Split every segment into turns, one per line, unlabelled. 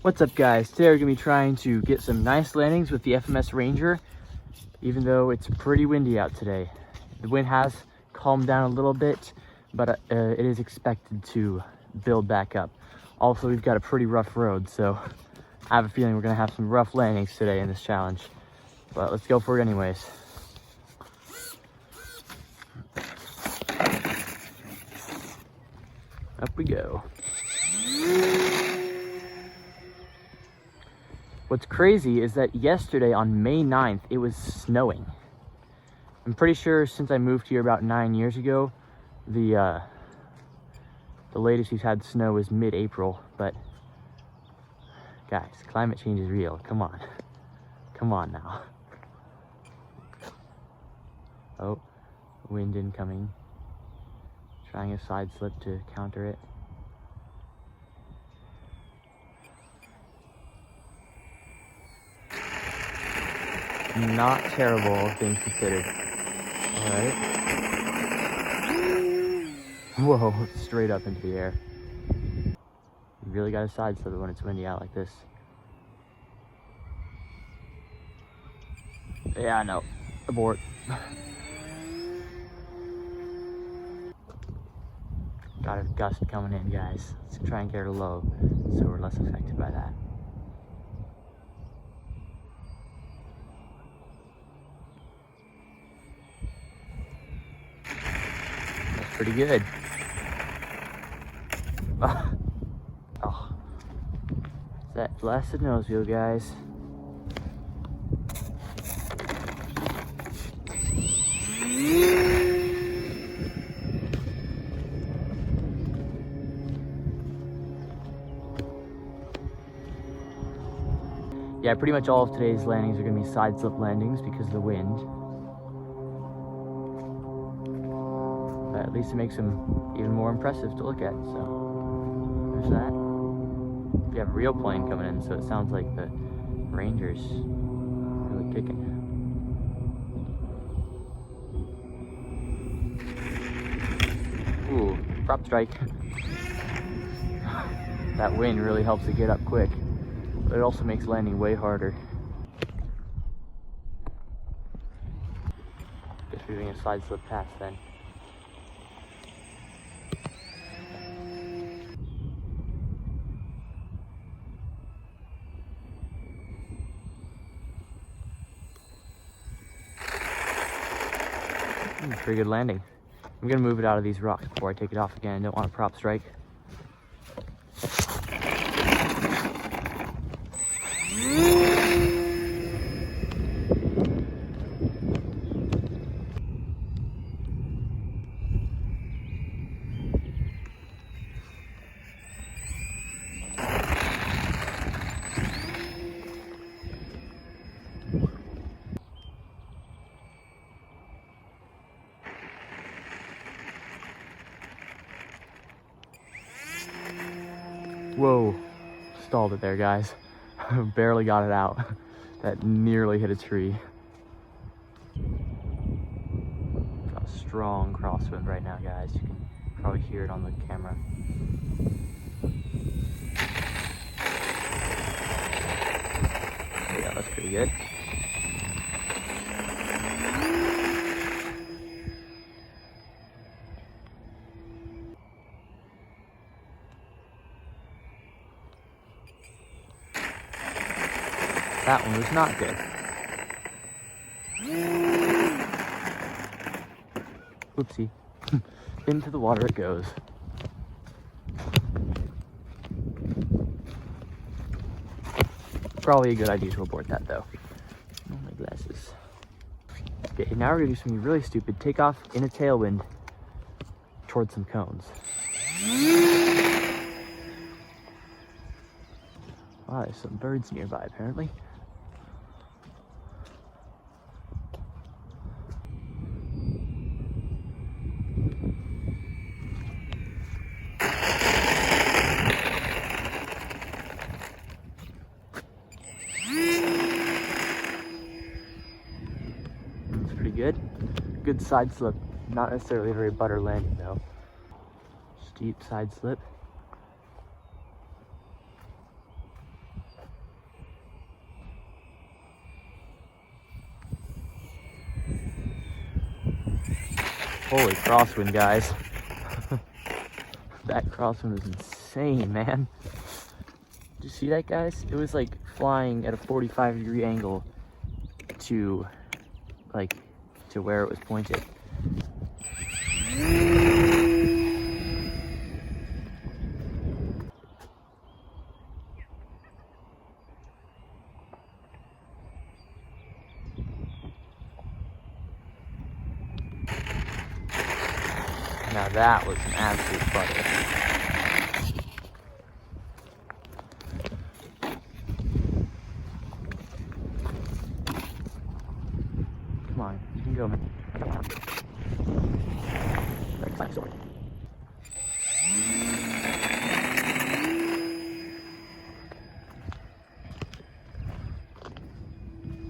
What's up, guys? Today we're gonna be trying to get some nice landings with the FMS Ranger, even though it's pretty windy out today. The wind has calmed down a little bit, but it is expected to build back up. Also, we've got a pretty rough road, so I have a feeling we're gonna have some rough landings today in this challenge. But let's go for it anyways. Up we go. What's crazy is that yesterday on May 9th, it was snowing. I'm pretty sure since I moved here about 9 years ago, the latest we've had snow was mid-April, but guys, climate change is real. Come on. Come on now. Oh, wind incoming. Trying a side slip to counter it. Not terrible, all things considered. All right. Whoa, straight up into the air. You really got to side slip it when it's windy out like this. Yeah, no. Abort. Got a gust coming in, guys. Let's try and get her low so we're less affected by that. Pretty good. Oh, it's that blasted nose wheel, guys. Yeah, pretty much all of today's landings are going to be side slip landings because of the wind. At least it makes them even more impressive to look at. So there's that. We have a real plane coming in, so it sounds like the Ranger's really kicking. Ooh, prop strike. That wind really helps it get up quick, but it also makes landing way harder. Guess we're doing a side slip pass then. Pretty good landing. I'm gonna move it out of these rocks before I take it off again. I don't want a prop strike. Whoa, stalled it there, guys. Barely got it out. That nearly hit a tree. Got a strong crosswind right now, guys. You can probably hear it on the camera. Yeah, that's pretty good. That one was not good. Oopsie. Into the water it goes. Probably a good idea to abort that though. Oh, my glasses. Okay, now we're gonna do something really stupid. Take off in a tailwind towards some cones. Wow, there's some birds nearby apparently. Good. Good side slip. Not necessarily a very butter landing though. Steep side slip. Holy crosswind, guys. That crosswind was insane, man. Did you see that, guys? It was like flying at a 45-degree angle to where it was pointed. Now that was an absolute flutter. Come on, you can go, man.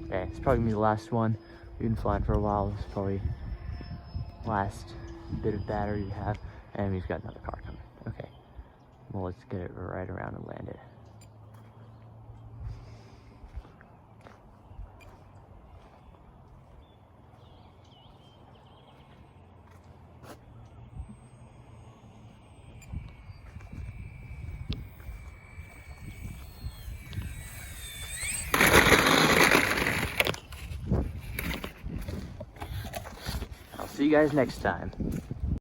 Okay, it's probably gonna be the last one. We've been flying for a while. This is probably last bit of battery we have, and we've got another car coming. Okay, well, let's get it right around and land it. I'll see you guys next time.